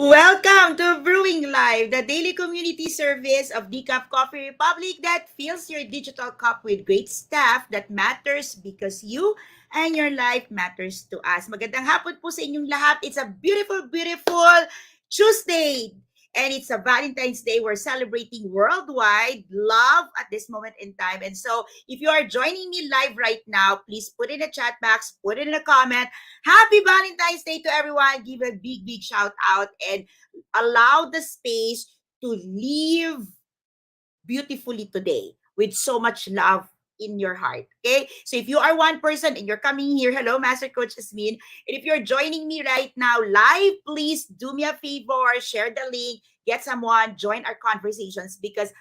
Welcome to Brewing Live, the daily community service of Decaf Coffee Republic that fills your digital cup with great stuff that matters because you and your life matters to us. Magandang hapon po sa inyong lahat. It's a beautiful, beautiful Tuesday. And it's a Valentine's Day. We're celebrating worldwide love at this moment in time. And so, if you are joining me live right now, please put in a chat box, put it in a comment. Happy Valentine's Day to everyone. Give a big, big shout out and allow the space to live beautifully today with so much love in your heart. Okay? So if you are one person and you're coming here, hello, Master Coach Asmin. And if you're joining me right now live, please do me a favor, share the link, get someone, join our conversations because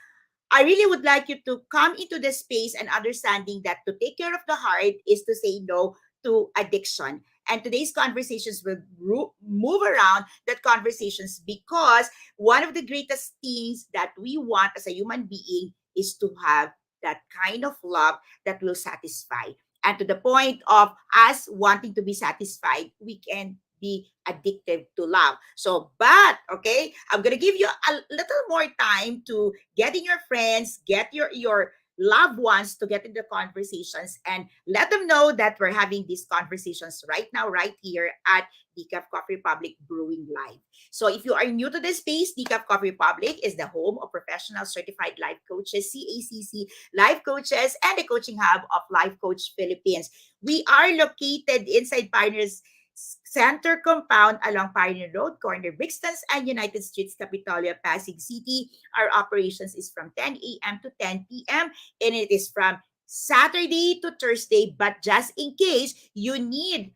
I really would like you to come into the space and understanding that to take care of the heart is to say no to addiction. And today's conversations will move around that conversations because one of the greatest things that we want as a human being is to have that kind of love that will satisfy. And to the point of us wanting to be satisfied, we can be addictive to love. So, but okay, I'm gonna give you a little more time to getting your friends, get your loved ones to get into conversations and let them know that we're having these conversations right now, right here at Decaf Coffee Republic Brewing Live. So if you are new to this space, Decaf Coffee Republic is the home of professional certified life coaches, CACC life coaches, and the coaching hub of Life Coach Philippines. We are located inside Pioneers Center Compound along Pioneer Road, corner Brixtons and United Streets, Capitolia, Pasig City. Our operations is from 10 a.m. to 10 p.m. and it is from Saturday to Thursday. But just in case you need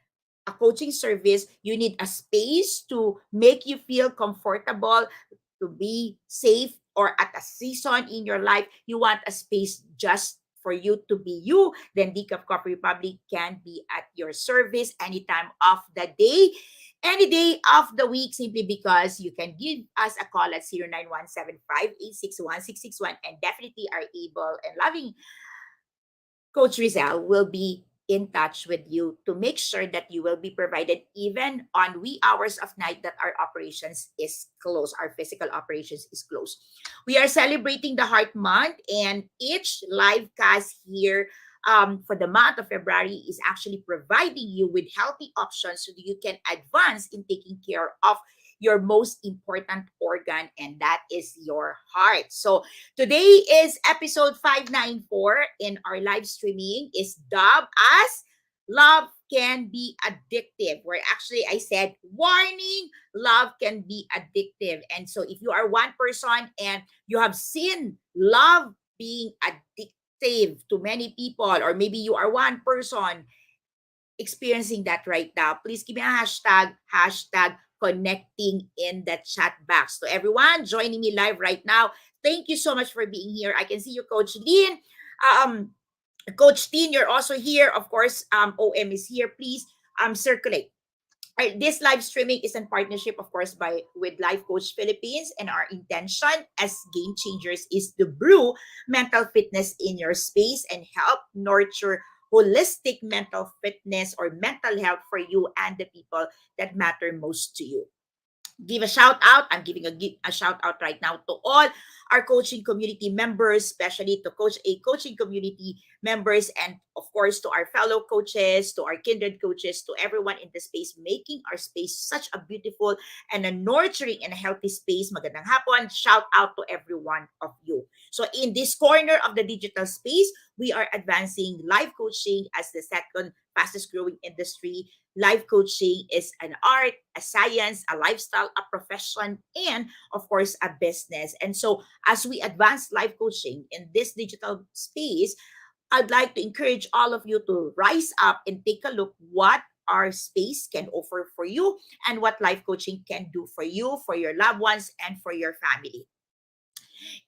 a coaching service, you need a space to make you feel comfortable, to be safe, or at a season in your life, you want a space just for you to be you, then Decaf Coffee Republic can be at your service anytime of the day, any day of the week, simply because you can give us a call at 0917-586-1661 and definitely are able and loving Coach Rezzhel will be in touch with you to make sure that you will be provided even on wee hours of night that our operations is closed, our physical operations is closed. We are celebrating the Heart Month, and each live cast here for the month of February is actually providing you with healthy options so that you can advance in taking care of your most important organ, and that is your heart. So today is episode 594 in our live streaming is dubbed as Love Can Be Addictive. Where actually I said, warning, love can be addictive. And so if you are one person and you have seen love being addictive to many people, or maybe you are one person experiencing that right now, please give me a hashtag connecting in the chat box. To everyone joining me live right now, thank you so much for being here. I can see you, Coach Lean. Um, Coach Teen, you're also here. Of course, OM is here. Please circulate. This live streaming is in partnership, of course, by with Life Coach Philippines, and our intention as game changers is to brew mental fitness in your space and help nurture holistic mental fitness or mental health for you and the people that matter most to you. Give a shout out. I'm giving a shout out right now to all our coaching community members, especially to Coach A coaching community members, and of course to our fellow coaches, to our kindred coaches, to everyone in the space, making our space such a beautiful and a nurturing and a healthy space. Magandang hapon. Shout out to every one of you. So in this corner of the digital space, we are advancing life coaching as the second fastest growing industry. Life coaching is an art, a science, a lifestyle, a profession, and of course, a business. And so, as we advance life coaching in this digital space, I'd like to encourage all of you to rise up and take a look what our space can offer for you and what life coaching can do for you, for your loved ones, and for your family.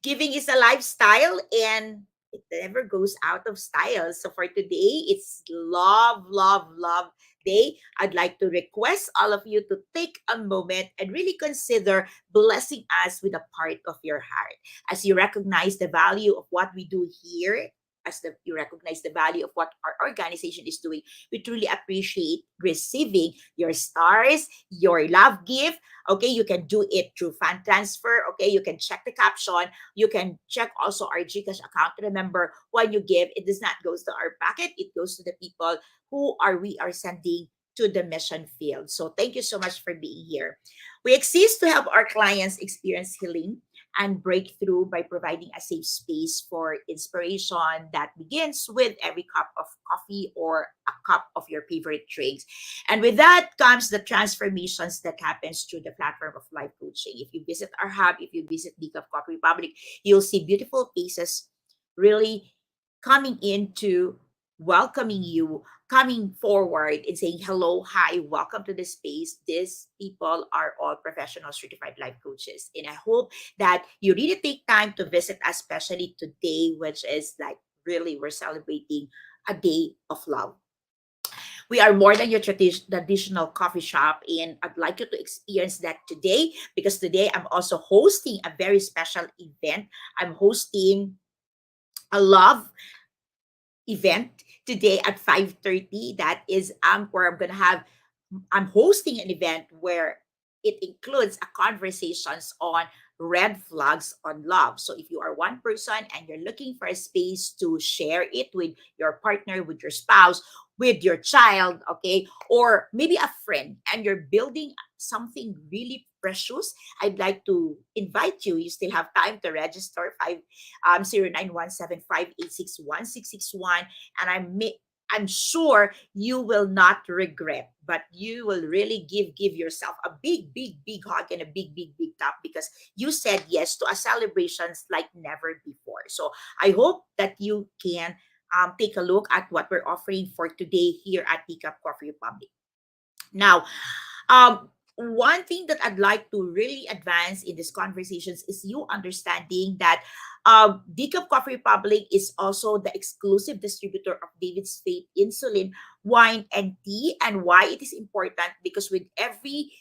Giving is a lifestyle and it never goes out of style. So for today, it's love, love, love day. I'd like to request all of you to take a moment and really consider blessing us with a part of your heart as you recognize the value of what we do here as you recognize the value of what our organization is doing, we truly appreciate receiving your stars, your love gift. Okay, you can do it through fan transfer. Okay, you can check the caption. You can check also our GCash account. Remember, when you give, it does not go to our pocket. It goes to the people who are we are sending to the mission field. So thank you so much for being here. We exist to help our clients experience healing and breakthrough by providing a safe space for inspiration that begins with every cup of coffee or a cup of your favorite drinks. And with that comes the transformations that happens through the platform of life coaching. If you visit our hub, if you visit the Coffee Republic, you'll see beautiful faces really coming into welcoming you, coming forward and saying hello, hi, welcome to this space. These people are all professional certified life coaches. And I hope that you really take time to visit, especially today, which is like really we're celebrating a day of love. We are more than your traditional coffee shop, and I'd like you to experience that today because today I'm also hosting a very special event. I'm hosting a love event today at 5:30. That is where I'm hosting an event where it includes a conversations on red flags on love. So if you are one person and you're looking for a space to share it with your partner, with your spouse, with your child, okay, or maybe a friend, and you're building something really precious, I'd like to invite you. You still have time to register 0917-586-1661, and I'm sure you will not regret, but you will really give yourself a big hug and a big tap because you said yes to a celebrations like never before. So I hope that you can take a look at what we're offering for today here at Teacup Coffee Republic. Now, one thing that I'd like to really advance in these conversations is you understanding that Decaf Coffee Republic is also the exclusive distributor of David's Faith insulin, wine, and tea. And why it is important? Because with every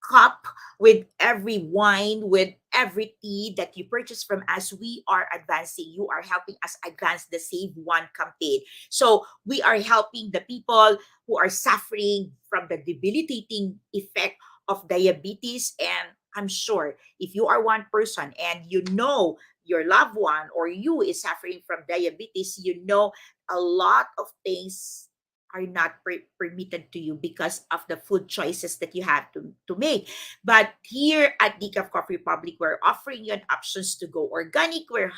cup, with every wine, with every tea that you purchase from us, we are advancing. You are helping us advance the Save One campaign. So we are helping the people who are suffering from the debilitating effect of diabetes. And I'm sure if you are one person and you know your loved one or you is suffering from diabetes, you know a lot of things are not permitted to you because of the food choices that you have to make. But here at Decaf Coffee Republic, we're offering you an options to go organic. We're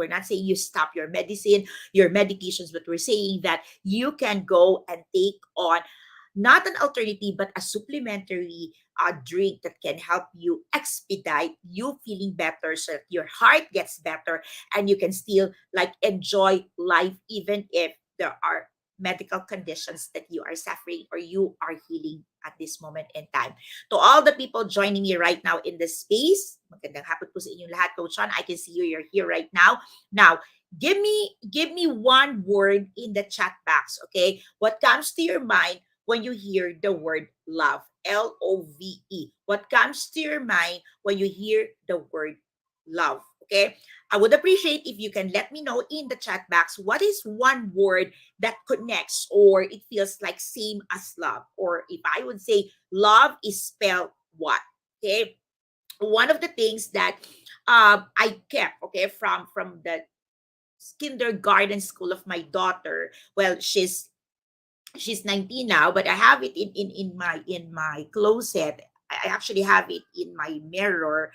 not saying you stop your medicine, your medications, but we're saying that you can go and take on not an alternative, but a supplementary drink that can help you expedite you feeling better so that your heart gets better and you can still like enjoy life even if there are medical conditions that you are suffering or you are healing at this moment in time. To all the people joining me right now in this space, magandang hapon po sa inyong lahat, Coach Sean. I can see you, you're here right now. Now, give me one word in the chat box, okay? What comes to your mind when you hear the word love? Love. What comes to your mind when you hear the word love? Okay. I would appreciate if you can let me know in the chat box what is one word that connects or it feels like same as love. Or if I would say love is spelled what? Okay. One of the things that I kept, okay, from the kindergarten school of my daughter. Well, she's 19 now, but I have it in my closet. I actually have it in my mirror.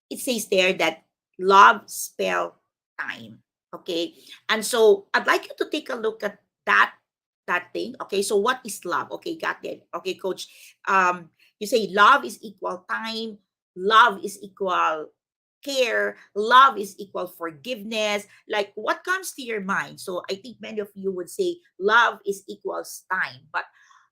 It says there that love spell time. Okay. And so I'd like you to take a look at that thing. Okay. So what is love? Okay, got it. Okay, coach. You say love is equal time, love is equal care, love is equal forgiveness. Like what comes to your mind? So I think many of you would say love is equals time. But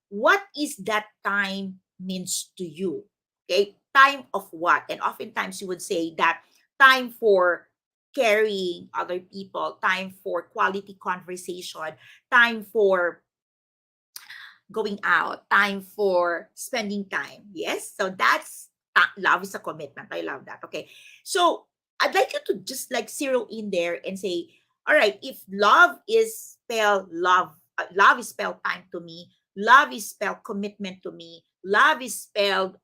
what is that time means to you? Okay, time of what? And oftentimes you would say that time for carrying other people, time for quality conversation, time for going out, time for spending time. Yes, so that's love is a commitment. I love that. Okay, so I'd like you to just like zero in there and say All right, if love is spelled love is spelled time to me, love is spelled commitment to me, love is spelled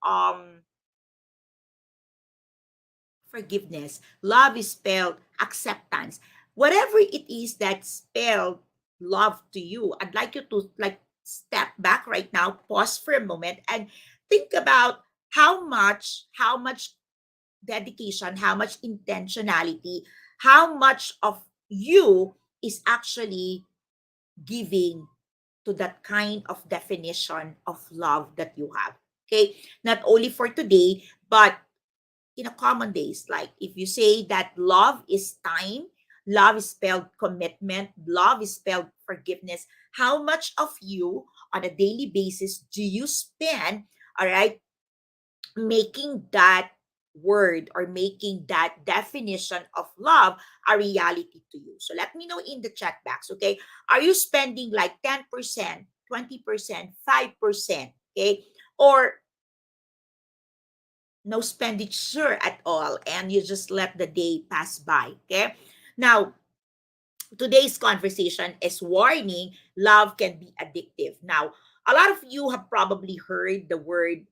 forgiveness, love is spelled acceptance. Whatever it is that spelled love to you, I'd like you to like step back right now, pause for a moment, and think about how much dedication, how much intentionality, how much of you is actually giving to that kind of definition of love that you have. Okay, not only for today, but in a common days. Like if you say that love is time, love is spelled commitment, love is spelled forgiveness, how much of you on a daily basis do you spend, all right, making that word or making that definition of love a reality to you? So let me know in the chat box, okay? Are you spending like 10%, 20%, 5%, okay? Or no expenditure at all and you just let the day pass by, okay? Now, today's conversation is warning love can be addictive. Now, a lot of you have probably heard the word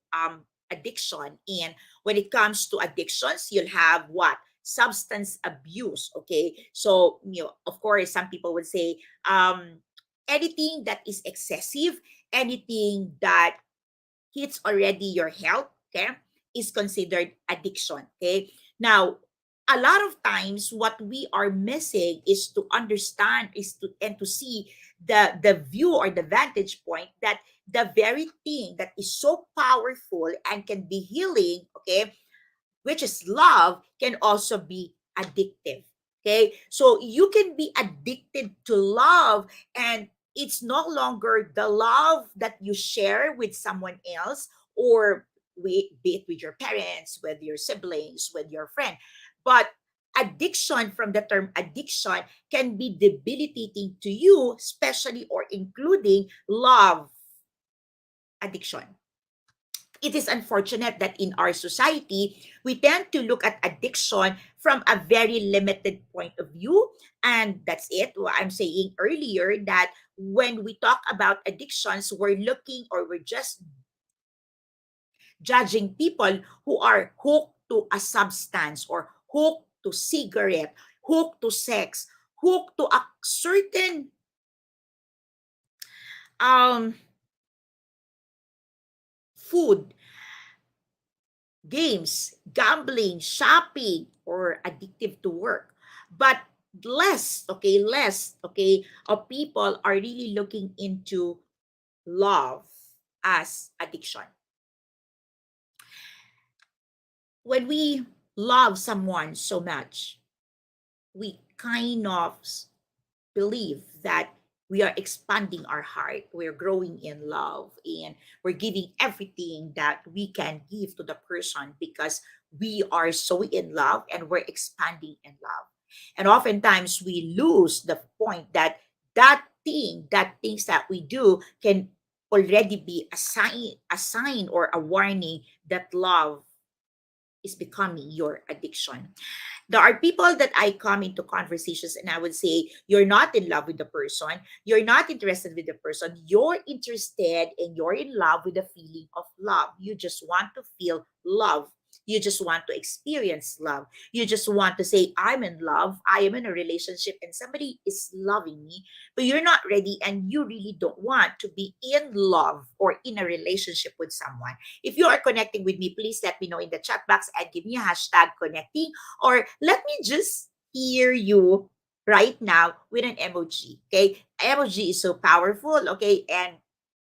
addiction. And when it comes to addictions, you'll have what? Substance abuse. Okay. So, of course, some people would say anything that is excessive, anything that hits already your health, okay, is considered addiction. Okay. Now, a lot of times what we are missing is to understand is to and to see the view or the vantage point that the very thing that is so powerful and can be healing, okay, which is love, can also be addictive. Okay. So you can be addicted to love, and it's no longer the love that you share with someone else, or be it with your parents, with your siblings, with your friend. But addiction, from the term addiction, can be debilitating to you, especially or including love addiction. It is unfortunate that in our society, we tend to look at addiction from a very limited point of view. And that's it. What I'm saying earlier, that when we talk about addictions, we're looking or we're just judging people who are hooked to a substance or hooked to cigarette, hooked to sex, hooked to a certain um food, games, gambling, shopping, or addictive to work. But less, of people are really looking into love as addiction. When we love someone so much, we kind of believe that we are expanding our heart, we're growing in love, and we're giving everything that we can give to the person because we are so in love and we're expanding in love. And oftentimes we lose the point that that things that we do can already be a sign or a warning that love is becoming your addiction. There are people that I come into conversations and I would say, you're not in love with the person, you're not interested with the person, you're interested and you're in love with the feeling of love. You just want to feel love. You just want to experience love. You just want to say, I'm in love, I am in a relationship, and somebody is loving me, but you're not ready and you really don't want to be in love or in a relationship with someone. If you are connecting with me, please let me know in the chat box and give me a hashtag connecting, or let me just hear you right now with an emoji. Okay, emoji is so powerful. Okay, and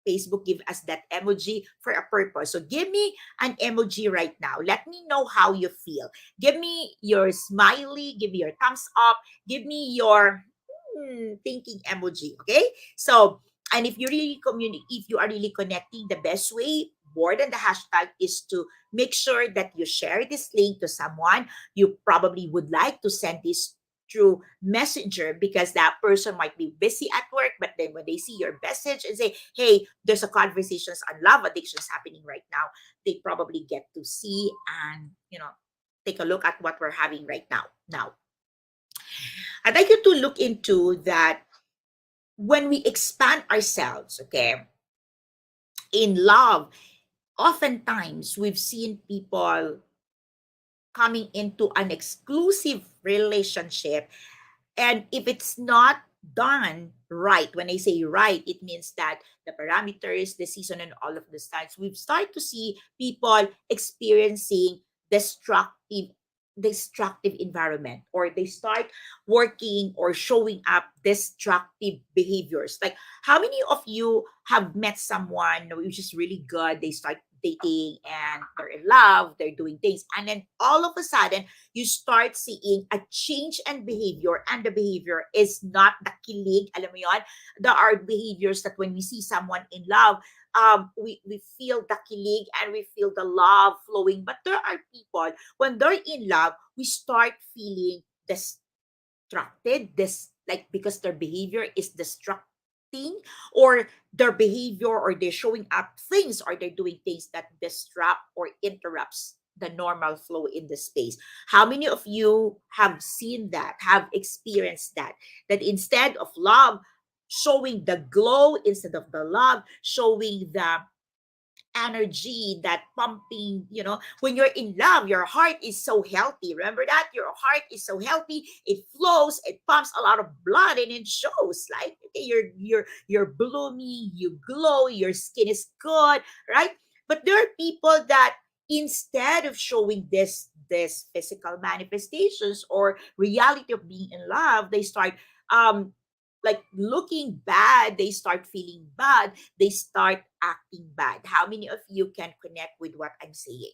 Facebook give us that emoji for a purpose. So give me an emoji right now. Let me know how you feel. Give me your smiley, give me your thumbs up, give me your thinking emoji. Okay, so and if you are really connecting, the best way more than the hashtag is to make sure that you share this link to someone you probably would like to send this through messenger, because that person might be busy at work, but then when they see your message and say, hey, there's a conversations on love addictions happening right now, they probably get to see and take a look at what we're having right now. I'd like you to look into that when we expand ourselves, okay, in love. Oftentimes, we've seen people coming into an exclusive relationship, and if it's not done right, when I say right, it means that the parameters, the season, and all of the styles, we've started to see people experiencing destructive destructive environment, or they start working or showing up destructive behaviors. Like, how many of you have met someone which is really good, they start dating and they're in love, they're doing things, and then all of a sudden you start seeing a change in behavior, and the behavior is not the kilig, alam mo yon? There are behaviors that when we see someone in love, we feel the kilig and we feel the love flowing. But there are people, when they're in love, we start feeling distracted, this, like, because their behavior is distracting, or their behavior, or they're showing up things, or they're doing things that disrupt or interrupts the normal flow in the space. How many of you have seen that, have experienced that, that instead of love showing the glow, instead of the love showing the energy, that pumping, when you're in love, your heart is so healthy. Remember that? Your heart is so healthy. It flows, it pumps a lot of blood, and it shows, like, okay, you're blooming, you glow, your skin is good, right? But there are people that, instead of showing this physical manifestations or reality of being in love, they start um like looking bad, they start feeling bad, they start acting bad. How many of you can connect with what I'm saying?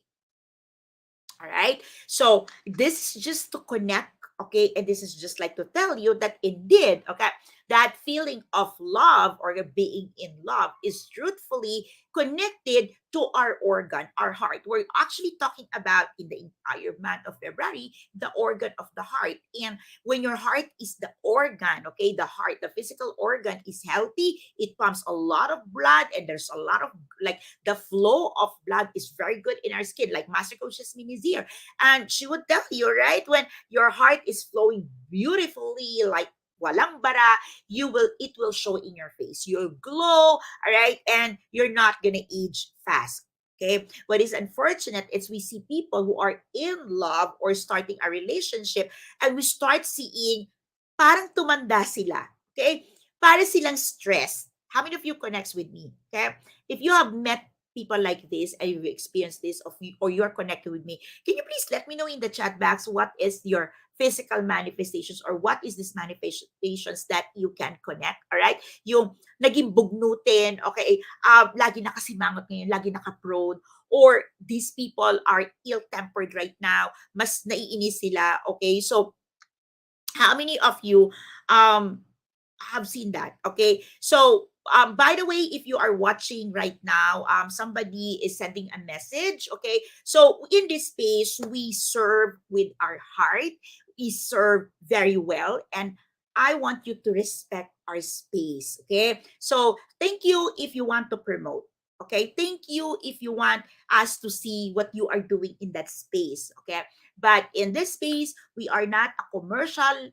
All right. So this is just to connect, okay? And this is just like to tell you that indeed, okay, that feeling of love, or being in love, is truthfully connected to our organ, our heart. We're actually talking about, in the entire month of February, the organ of the heart. And when your heart is the organ, okay, the heart, the physical organ is healthy, it pumps a lot of blood, and there's a lot of, like, the flow of blood is very good in our skin. Like Master Coach Jasmine is here, and she would tell you, right, when your heart is flowing beautifully, like walang bara, it will show in your face. You'll glow, all right, and you're not gonna age fast. Okay, what is unfortunate is we see people who are in love or starting a relationship, and we start seeing parang tumanda sila. Okay, para silang stressed. How many of you connects with me? Okay, if you have met people like this, and you've experienced this, or you're connected with me, can you please let me know in the chat box what is your physical manifestations, or what is these manifestations that you can connect? All right, yung naging bugnutin, okay, lagi nakasimangot ngayon, lagi naka-prone, or these people are ill-tempered right now, mas naiinis sila, okay? So how many of you um have seen that? Okay. So, by the way, if you are watching right now, somebody is sending a message. Okay. So, in this space, we serve with our heart, we serve very well. And I want you to respect our space. Okay. So, thank you if you want to promote. Okay. Thank you if you want us to see what you are doing in that space. Okay. But in this space, we are not commercially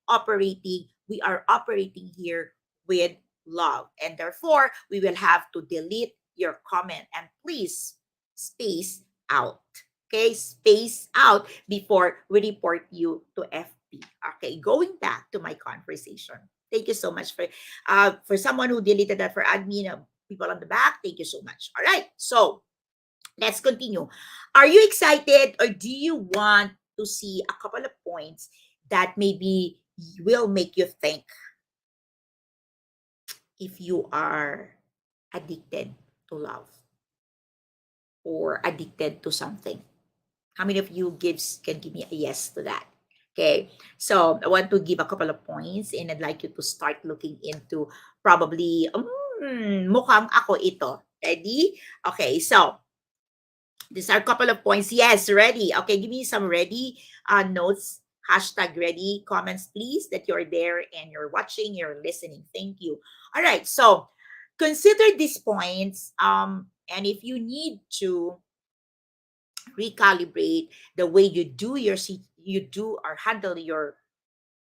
operating. We are operating here with love. And therefore, we will have to delete your comment, and please space out. Okay, space out before we report you to FP. Okay, going back to my conversation. Thank you so much for someone who deleted that, for admin, people on the back. Thank you so much. All right, so let's continue. Are you excited, or do you want to see a couple of points that maybe will make you think if you are addicted to love or addicted to something? How many of you can give me a yes to that? Okay, so I want to give a couple of points, and I'd like you to start looking into, probably, mukhang ako ito. Ready? Okay, so these are a couple of points. Yes, ready. Okay, give me some ready notes. Hashtag ready comments, please, that you're there and you're watching, you're listening. Thank you. All right. So consider these points. And if you need to recalibrate the way you do you do or handle your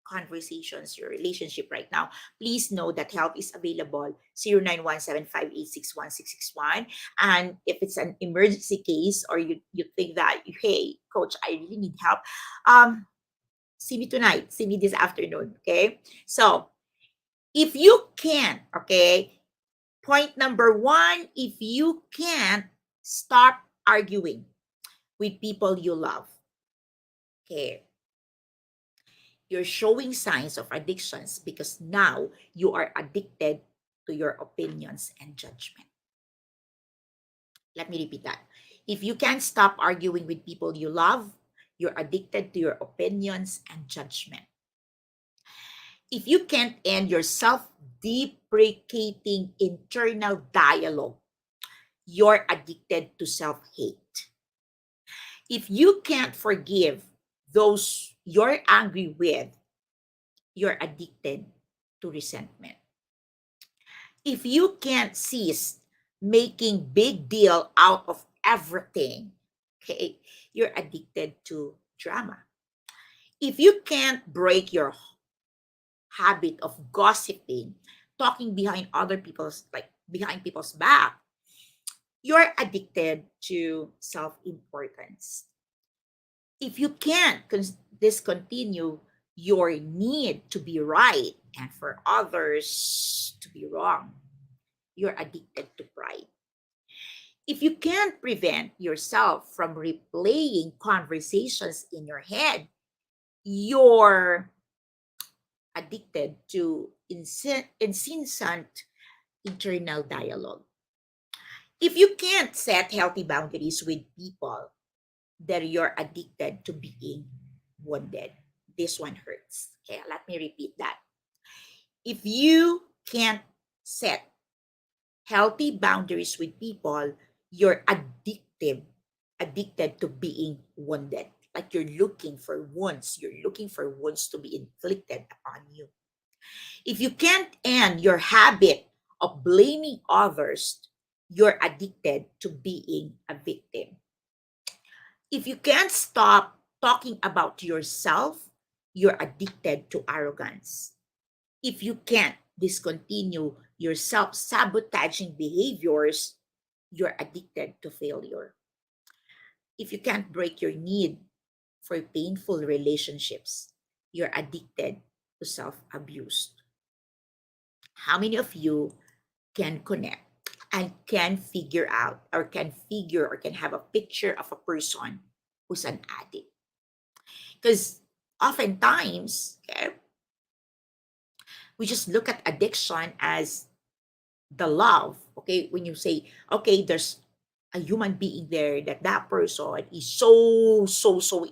conversations, your relationship right now, please know that help is available 0917586161. And if it's an emergency case or you think that, hey, coach, I really need help, um, see me tonight, see me this afternoon. Okay. So if you can, okay, point number one, if you can't stop arguing with people you love, okay, you're showing signs of addictions because now you are addicted to your opinions and judgment. Let me repeat that. If you can't stop arguing with people you love, you're addicted to your opinions and judgment. If you can't end your self deprecating internal dialogue, you're addicted to self hate. If you can't forgive those you're angry with, you're addicted to resentment. If you can't cease making big deal out of everything, okay, you're addicted to drama. If you can't break your habit of gossiping, talking behind other people's, like behind people's back, you're addicted to self-importance. If you can't discontinue your need to be right and for others to be wrong, you're addicted to pride. If you can't prevent yourself from replaying conversations in your head, you're addicted to incessant internal dialogue. If you can't set healthy boundaries with people, then you're addicted to being wounded. This one hurts. Okay, let me repeat that. If you can't set healthy boundaries with people, you're addicted to being wounded. Like you're looking for wounds. You're looking for wounds to be inflicted upon you. If you can't end your habit of blaming others, you're addicted to being a victim. If you can't stop talking about yourself, you're addicted to arrogance. If you can't discontinue your self sabotaging behaviors, you're addicted to failure. If you can't break your need for painful relationships, you're addicted to self abuse. How many of you can connect and can figure out or can figure or can have a picture of a person who's an addict? Because oftentimes, okay, we just look at addiction as the love. Okay, when you say, okay, there's a human being there, that person is so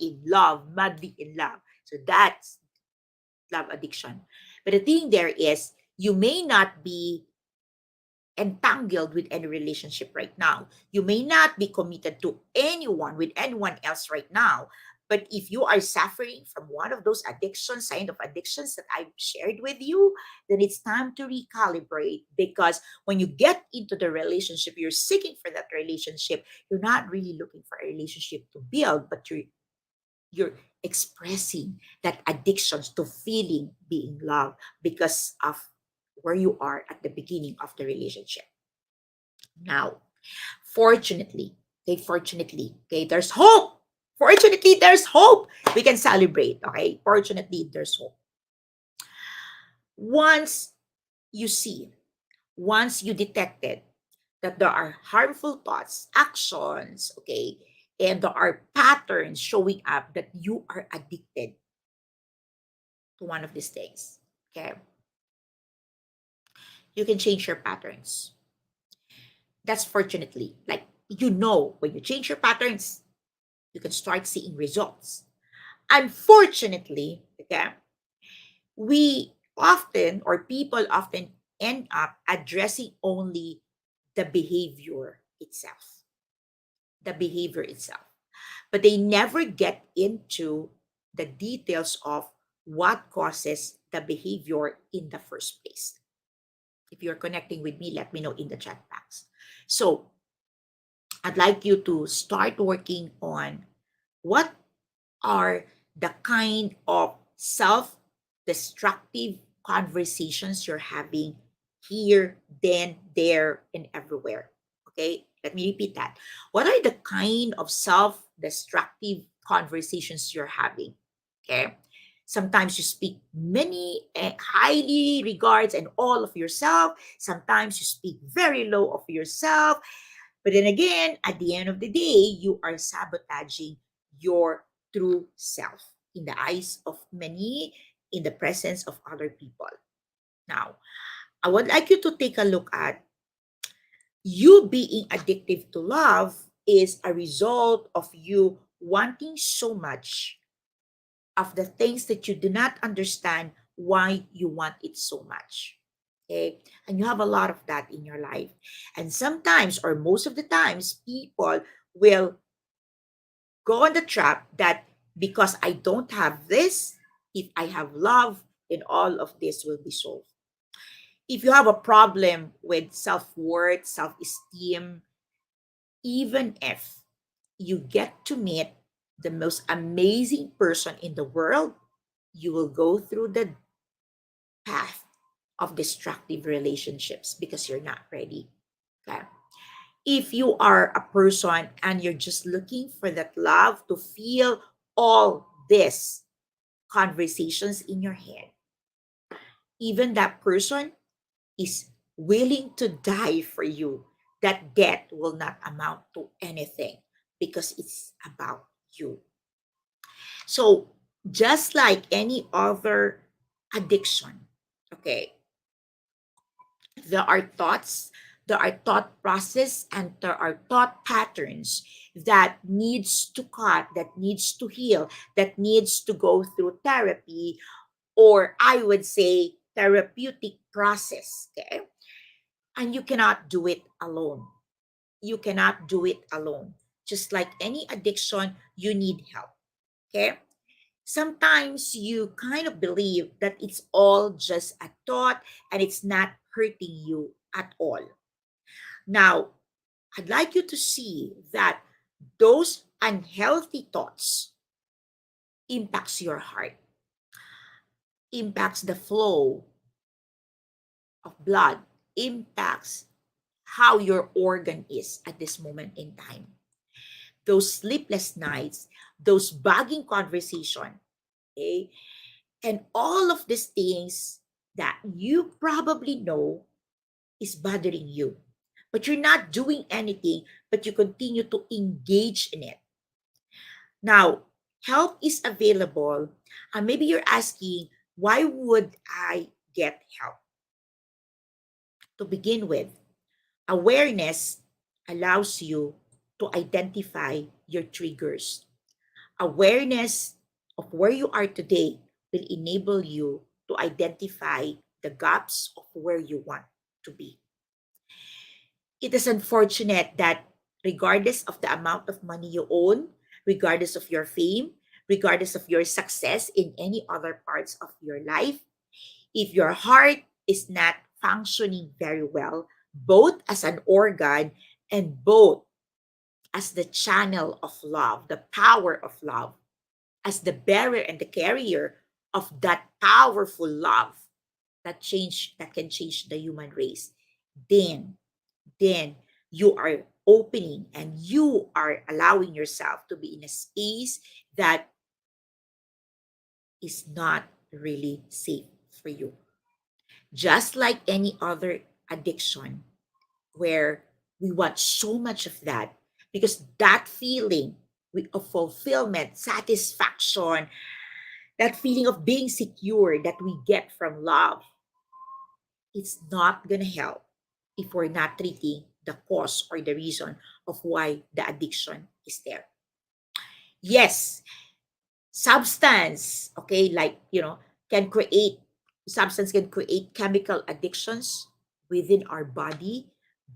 in love, madly in love. So that's love addiction. But the thing there is, you may not be entangled with any relationship right now. You may not be committed to anyone with anyone else right now. But if you are suffering from one of those addictions, kind of addictions that I've shared with you, then it's time to recalibrate, because when you get into the relationship, you're seeking for that relationship. You're not really looking for a relationship to build, but you're expressing that addictions to feeling being loved because of where you are at the beginning of the relationship. Now, fortunately, there's hope. Fortunately, there's hope. We can celebrate, okay? Fortunately, there's hope. Once you see, once you detected that there are harmful thoughts, actions, okay, and there are patterns showing up that you are addicted to one of these things, okay, you can change your patterns. That's fortunately, like, when you change your patterns, you can start seeing results. Unfortunately, okay, we often, or people often, end up addressing only the behavior itself, the behavior itself, but they never get into the details of what causes the behavior in the first place. If you're connecting with me, let me know in the chat box. So I'd like you to start working on what are the kind of self destructive conversations you're having here, then, there, and everywhere. Okay, let me repeat that. What are the kind of self destructive conversations you're having? Okay, sometimes you speak many highly regards and all of yourself, sometimes you speak very low of yourself, but then again, at the end of the day, you are sabotaging your true self in the eyes of many, in the presence of other people. Now, I would like you to take a look at you being addictive to love is a result of you wanting so much of the things that you do not understand why you want it so much. Okay. And you have a lot of that in your life. And sometimes, or most of the times, people will go on the trap that because I don't have this, if I have love, then all of this will be solved. If you have a problem with self worth, self esteem, even if you get to meet the most amazing person in the world, you will go through the path of destructive relationships because you're not ready. Okay. If you are a person and you're just looking for that love to feel all these conversations in your head, even that person is willing to die for you. That death will not amount to anything because it's about you. So, just like any other addiction, okay, there are thoughts, there are thought process, and there are thought patterns that needs to cut, that needs to heal, that needs to go through therapy, or I would say therapeutic process. Okay. And you cannot do it alone. You cannot do it alone. Just like any addiction, you need help. Okay. Sometimes you kind of believe that it's all just a thought and it's not hurting you at all. Now, I'd like you to see that those unhealthy thoughts impacts your heart, impacts the flow of blood, impacts how your organ is at this moment in time. Those sleepless nights, those bugging conversation, okay, and all of these things that you probably know is bothering you, but you're not doing anything, but you continue to engage in it. Now, help is available, and maybe you're asking, why would I get help? To begin with, awareness allows you to identify your triggers. Awareness of where you are today will enable you to identify the gaps of where you want to be. It is unfortunate that regardless of the amount of money you own, regardless of your fame, regardless of your success in any other parts of your life, if your heart is not functioning very well, both as an organ and both as the channel of love, the power of love, as the bearer and the carrier of that powerful love that can change the human race, then then you are opening and you are allowing yourself to be in a space that is not really safe for you. Just like any other addiction, where we want so much of that because that feeling of fulfillment, satisfaction, that feeling of being secure that we get from love, it's not going to help if we're not treating the cause or the reason of why the addiction is there. Yes, substance, okay, like, can create, substance can create chemical addictions within our body,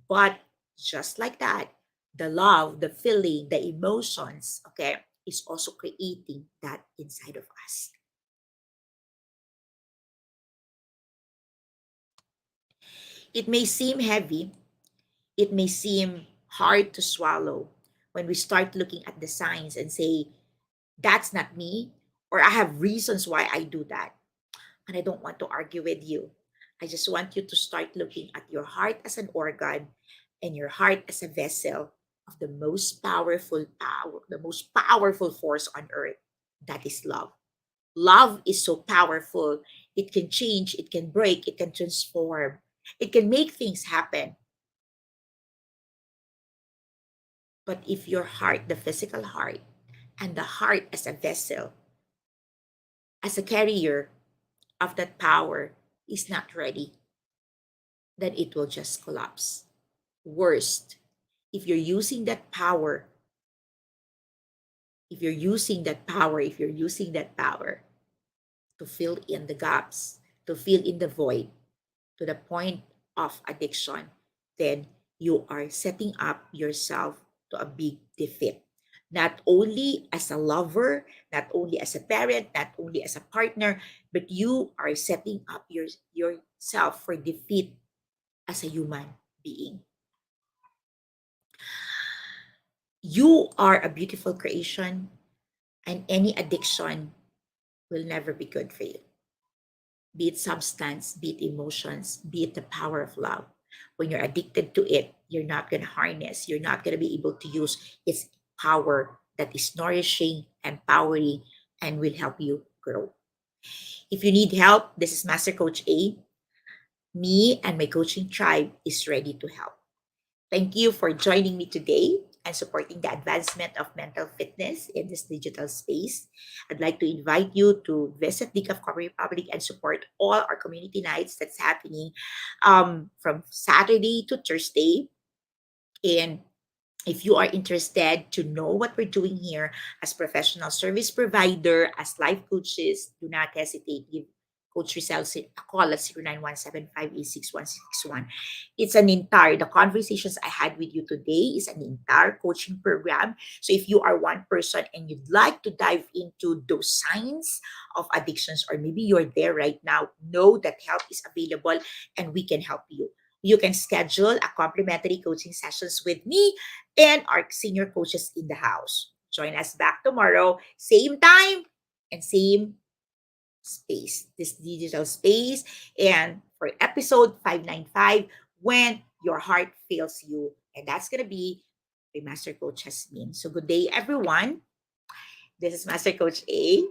but just like that, the love, the feeling, the emotions, okay, is also creating that inside of us. It may seem heavy, it may seem hard to swallow when we start looking at the signs and say, that's not me, or I have reasons why I do that. And I don't want to argue with you. I just want you to start looking at your heart as an organ and your heart as a vessel of the most powerful power, the most powerful force on earth. That is love. Love is so powerful. It can change, it can break, it can transform, it can make things happen. But if your heart, the physical heart, and the heart as a vessel, as a carrier of that power is not ready, then it will just collapse. Worst, if you're using that power, if you're using that power to fill in the gaps, to fill in the void, to the point of addiction, then you are setting up yourself to a big defeat. Not only as a lover, not only as a parent, not only as a partner, but you are setting up yourself for defeat as a human being. You are a beautiful creation, and any addiction will never be good for you. Be it substance, be it emotions, be it the power of love. When you're addicted to it, you're not going to harness, you're not going to be able to use its power that is nourishing, empowering, and will help you grow. If you need help, this is Master Coach A. Me and my coaching tribe is ready to help. Thank you for joining me today and supporting the advancement of mental fitness in this digital space. I'd like to invite you to visit the CACC Republic and support all our community nights that's happening from Saturday to Thursday. And if you are interested to know what we're doing here as professional service provider, as life coaches, do not hesitate. Give Coach Rezzhel a call at 0917-586-1661. It's an entire, the conversations I had with you today is an entire coaching program. So if you are one person and you'd like to dive into those signs of addictions, or maybe you're there right now, know that help is available and we can help you. You can schedule a complimentary coaching sessions with me and our senior coaches in the house. Join us back tomorrow, same time and same space, this digital space, and for episode 595, when your heart fails you. And that's going to be by Master Coach Jasmine. So good day, everyone. This is Master Coach A,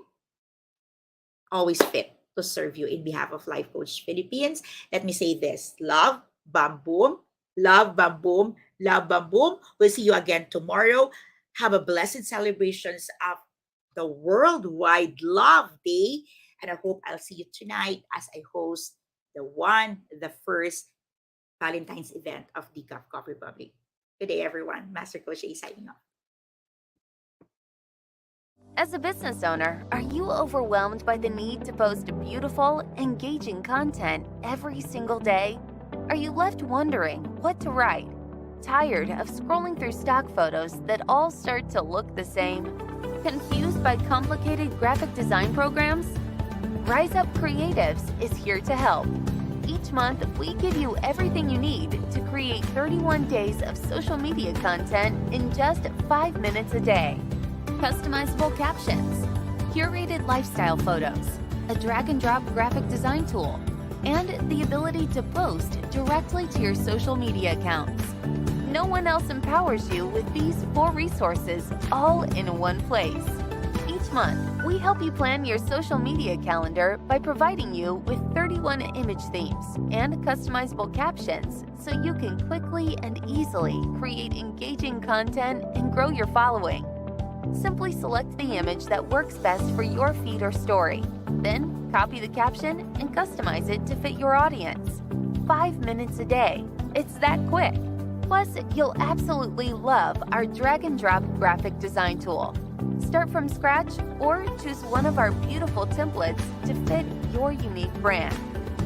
always fit to serve you in behalf of Life Coach Philippines. Let me say this: love, bam, boom. Love, bam, boom. Love, bam, boom. We'll see you again tomorrow. Have a blessed celebrations of the Worldwide Love Day. And I hope I'll see you tonight as I host the first Valentine's event of the CACC Republic. Good day, everyone. Master Coach A signing off. As a business owner, are you overwhelmed by the need to post beautiful, engaging content every single day? Are you left wondering what to write? Tired of scrolling through stock photos that all start to look the same? Confused by complicated graphic design programs? Rise Up Creatives is here to help. Each month, we give you everything you need to create 31 days of social media content in just 5 minutes a day. Customizable captions, curated lifestyle photos, a drag-and-drop graphic design tool, and the ability to post directly to your social media accounts. No one else empowers you with these 4 resources all in one place. Each month, we help you plan your social media calendar by providing you with 31 image themes and customizable captions so you can quickly and easily create engaging content and grow your following. Simply select the image that works best for your feed or story. Then, copy the caption and customize it to fit your audience. 5 minutes a day. It's that quick. Plus, you'll absolutely love our drag-and-drop graphic design tool. Start from scratch or choose one of our beautiful templates to fit your unique brand.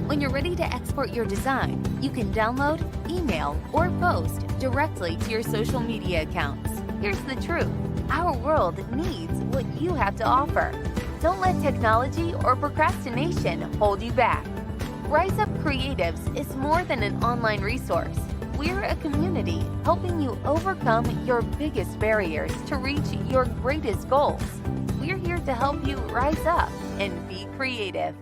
When you're ready to export your design, you can download, email, or post directly to your social media accounts. Here's the truth. Our world needs what you have to offer. Don't let technology or procrastination hold you back. Rise Up Creatives is more than an online resource. We're a community helping you overcome your biggest barriers to reach your greatest goals. we're here to help you rise up and be creative.